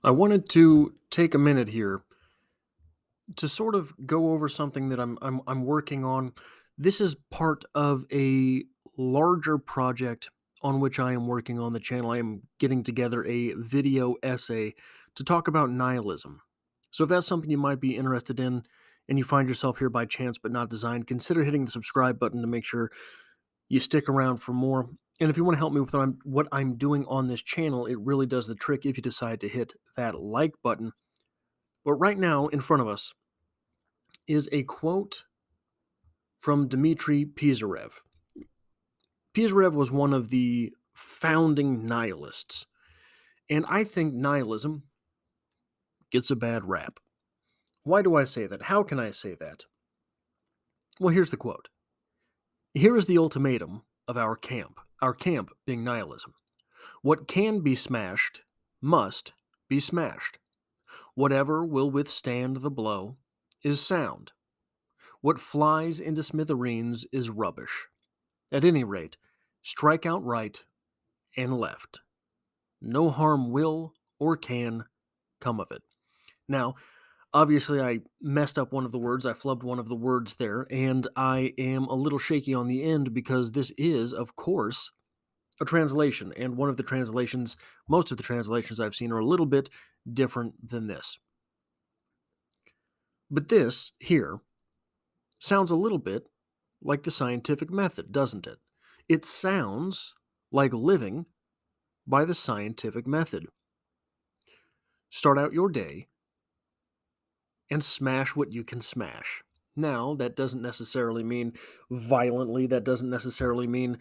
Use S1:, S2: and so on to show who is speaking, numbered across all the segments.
S1: I wanted to take a minute here to sort of go over something that I'm working on. This is part of a larger project on which I am working on the channel. I am getting together a video essay to talk about nihilism. So if that's something you might be interested in and you find yourself here by chance but not designed, consider hitting the subscribe button to make sure you stick around for more. And if you want to help me with what I'm doing on this channel, it really does the trick if you decide to hit that like button. But right now, in front of us, is a quote from Dmitry Pisarev. Pisarev was one of the founding nihilists, and I think nihilism gets a bad rap. Why do I say that? How can I say that? Well, here's the quote. Here is the ultimatum of our camp being nihilism. What can be smashed must be smashed. Whatever will withstand the blow is sound. What flies into smithereens is rubbish. At any rate, strike out right and left. No harm will or can come of it. Now, obviously, I messed up one of the words. I flubbed one of the words there, and I am a little shaky on the end because this is, of course, a translation. And one of the translations, most of the translations I've seen are a little bit different than this. But this here sounds a little bit like the scientific method, doesn't it? It sounds like living by the scientific method. Start out your day and smash what you can smash. Now, that doesn't necessarily mean violently, that doesn't necessarily mean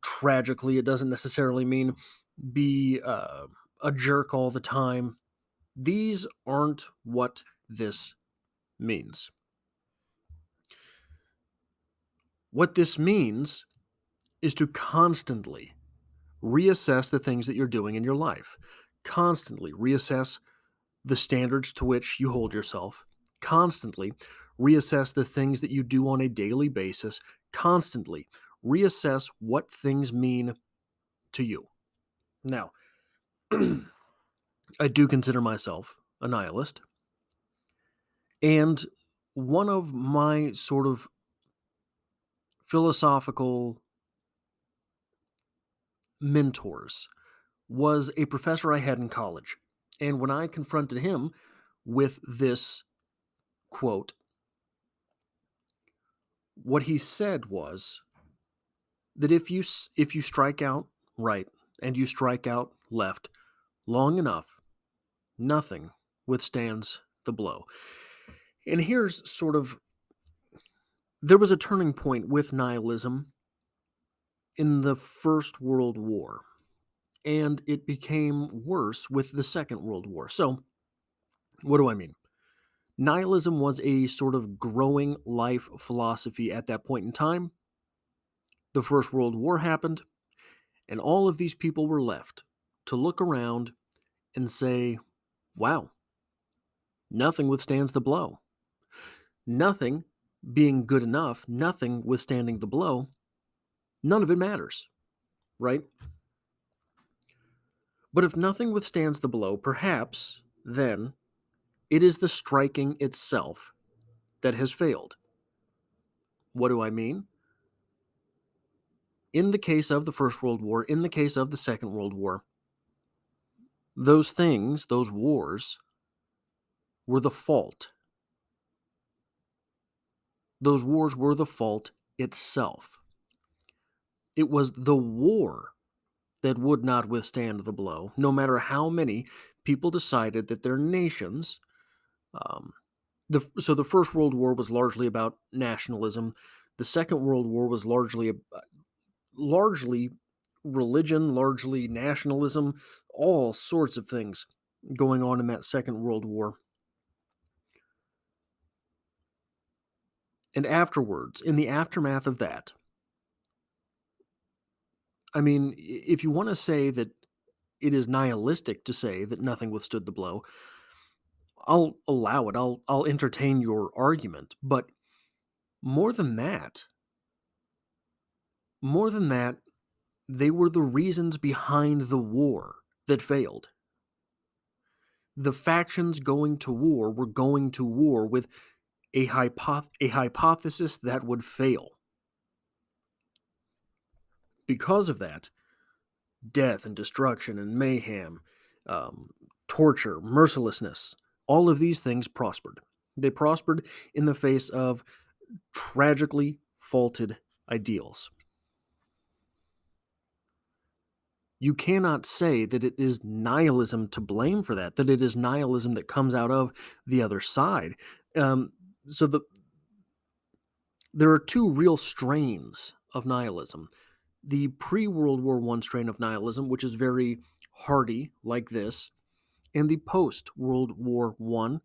S1: tragically, it doesn't necessarily mean be a jerk all the time. These aren't what this means. What this means is to constantly reassess the things that you're doing in your life, constantly reassess the standards to which you hold yourself, constantly reassess the things that you do on a daily basis, constantly reassess what things mean to you. Now, I do consider myself a nihilist, and one of my sort of philosophical mentors was a professor I had in college. And when I confronted him with this quote, what he said was that if you strike out right and you strike out left long enough, nothing withstands the blow. And here's sort of there was a turning point with nihilism in the First World War, and it became worse with the Second World War. So, what do I mean? Nihilism was a sort of growing life philosophy at that point in time. The First World War happened, and all of these people were left to look around and say, wow, nothing withstands the blow. Nothing being good enough, nothing withstanding the blow, none of it matters, right? But if nothing withstands the blow, perhaps then it is the striking itself that has failed. What do I mean? In the case of the First World War, in the case of the Second World War, those things, those wars, were the fault. Those wars were the fault itself. It was the war that would not withstand the blow, no matter how many people decided that their nations. Um, so the First World War was largely about nationalism. The Second World War was largely religion, largely nationalism, all sorts of things going on in that Second World War. And afterwards, in the aftermath of that, I mean, if you want to say that it is nihilistic to say that nothing withstood the blow, I'll allow it. I'll entertain your argument, but more than that, more than that, they were the reasons behind the war that failed. The factions going to war were going to war with a hypothesis that would fail. Because of that, death and destruction and mayhem, um, torture, mercilessness, all of these things prospered. They prospered in the face of tragically faulted ideals. You cannot say that it is nihilism to blame for that, that it is nihilism that comes out of the other side. Um, so there are two real strains of nihilism. The pre-World War I strain of nihilism, which is very hardy, like this, and the post-World War I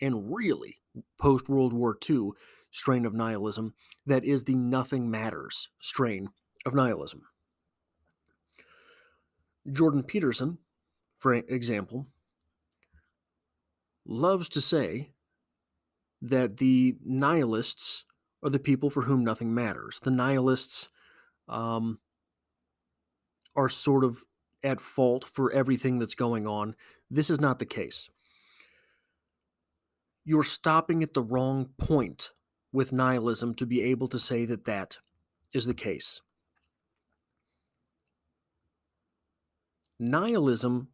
S1: and really post-World War II strain of nihilism that is the nothing matters strain of nihilism. Jordan Peterson, for example, loves to say that the nihilists are the people for whom nothing matters. The nihilists um, are sort of at fault for everything that's going on. This is not the case. You're stopping at the wrong point with nihilism to be able to say that that is the case. Nihilism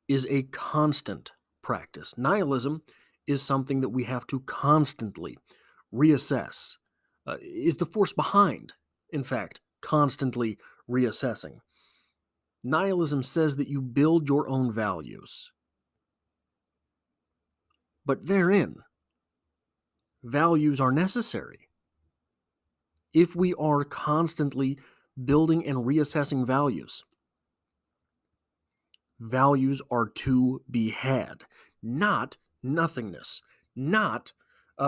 S1: is a constant practice. Nihilism is something that we have to constantly reassess, is the force behind, in fact, constantly reassessing. Nihilism says that you build your own values, but therein, values are necessary. If we are constantly building and reassessing values, values are to be had, not nothingness, not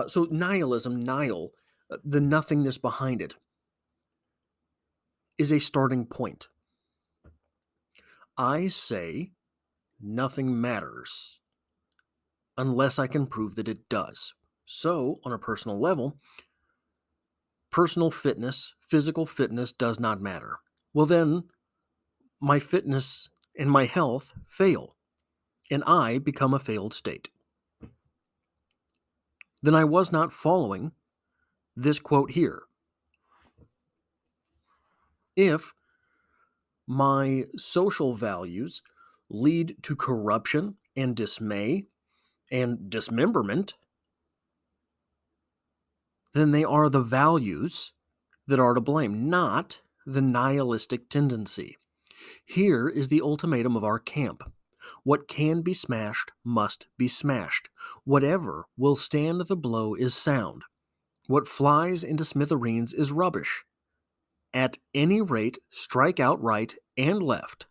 S1: so nihilism, the nothingness behind it, is a starting point. I say nothing matters unless I can prove that it does. So, on a personal level, personal fitness, physical fitness does not matter. Well, then my fitness and my health fail, and I become a failed state. Then I was not following this quote here. If my social values lead to corruption and dismay and dismemberment, then they are the values that are to blame, not the nihilistic tendency. Here is the ultimatum of our camp. What can be smashed must be smashed. Whatever will stand the blow is sound. What flies into smithereens is rubbish. At any rate, strike out right and left.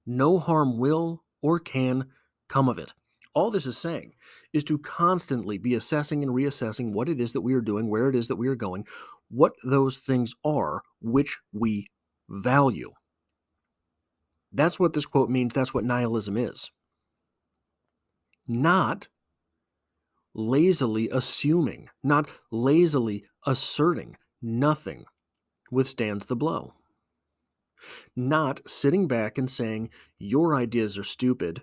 S1: No harm will or can come of it. All this is saying is to constantly be assessing and reassessing what it is that we are doing, where it is that we are going, what those things are which we value. That's what this quote means. That's what nihilism is. Not lazily assuming, not lazily asserting nothing withstands the blow. Not sitting back and saying, your ideas are stupid.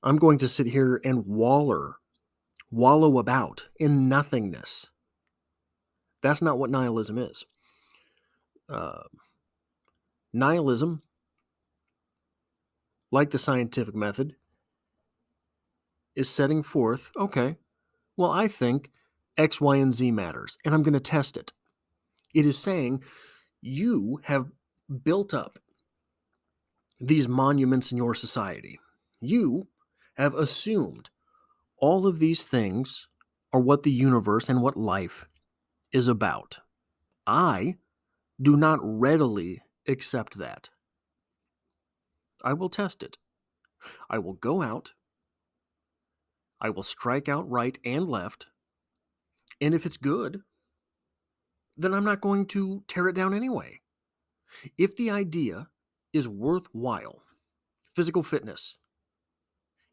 S1: I'm going to sit here and wallow about in nothingness. That's not what nihilism is. Nihilism, like the scientific method, is setting forth, okay, well, I think X, Y, and Z matters, and I'm going to test it. It is saying you have built up these monuments in your society. You have assumed all of these things are what the universe and what life is about. I do not readily accept that. I will test it. I will go out. I will strike out right and left. And if it's good, then I'm not going to tear it down anyway. If the idea is worthwhile, physical fitness,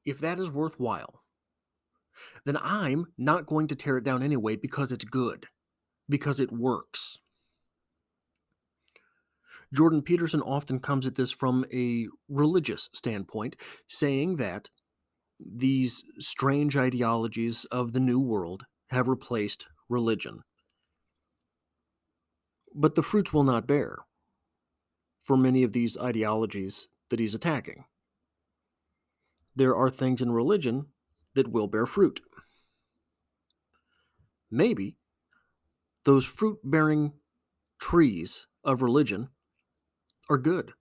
S1: if that is worthwhile, then I'm not going to tear it down anyway because it's good, because it works. Jordan Peterson often comes at this from a religious standpoint, saying that These strange ideologies of the New World have replaced religion. But the fruits will not bear for many of these ideologies that he's attacking. There are things in religion that will bear fruit. Maybe those fruit-bearing trees of religion are good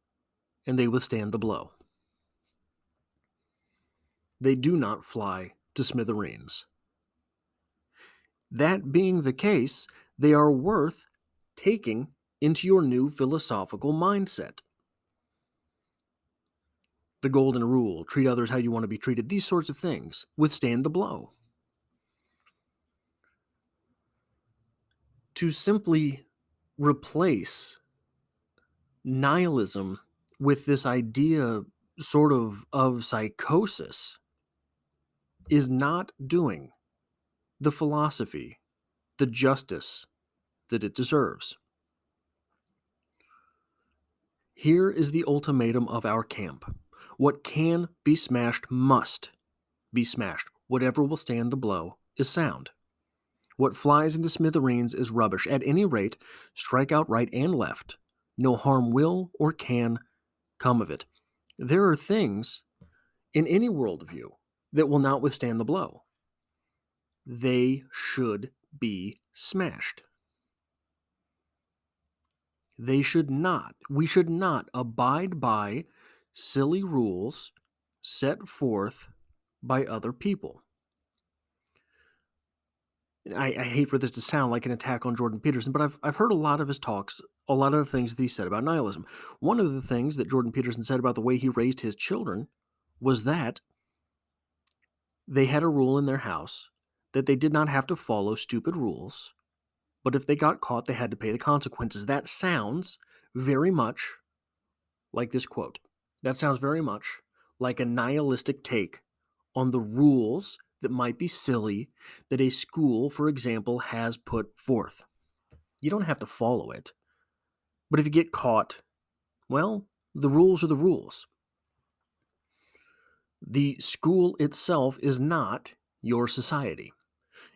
S1: and they withstand the blow. They do not fly to smithereens. That being the case, they are worth taking into your new philosophical mindset. The golden rule, treat others how you want to be treated, these sorts of things withstand the blow. To simply replace nihilism with this idea sort of psychosis is not doing the philosophy the justice that it deserves. Here is the ultimatum of our camp. What can be smashed must be smashed. Whatever will stand the blow is sound. What flies into smithereens is rubbish. At any rate, strike out right and left. No harm will or can come of it. There are things in any worldview that will not withstand the blow. They should be smashed. We should not abide by silly rules set forth by other people. I hate for this to sound like an attack on Jordan Peterson, but I've heard a lot of his talks, a lot of the things that he said about nihilism. One of the things that Jordan Peterson said about the way he raised his children was that they had a rule in their house that they did not have to follow stupid rules, but if they got caught, they had to pay the consequences. That sounds very much like this quote. That sounds very much like a nihilistic take on the rules that might be silly that a school, for example, has put forth. You don't have to follow it. But if you get caught, well, the rules are the rules. The school itself is not your society.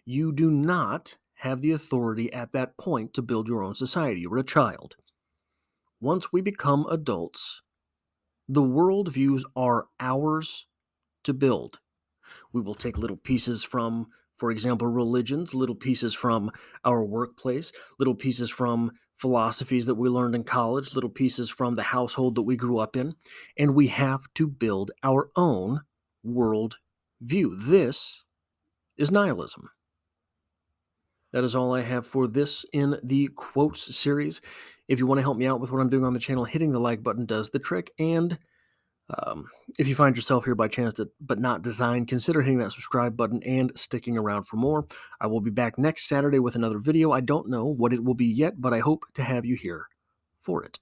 S1: You do not have the authority at that point to build your own society. You're a child. Once we become adults, the worldviews are ours to build. We will take little pieces from, for example, religions, little pieces from our workplace, little pieces from philosophies that we learned in college, little pieces from the household that we grew up in, and we have to build our own world view. This is nihilism. That is all I have for this in the quotes series. If you want to help me out with what I'm doing on the channel, hitting the like button does the trick. And if you find yourself here by chance but not designed, consider hitting that subscribe button and sticking around for more. I will be back next Saturday with another video. I don't know what it will be yet, but I hope to have you here for it.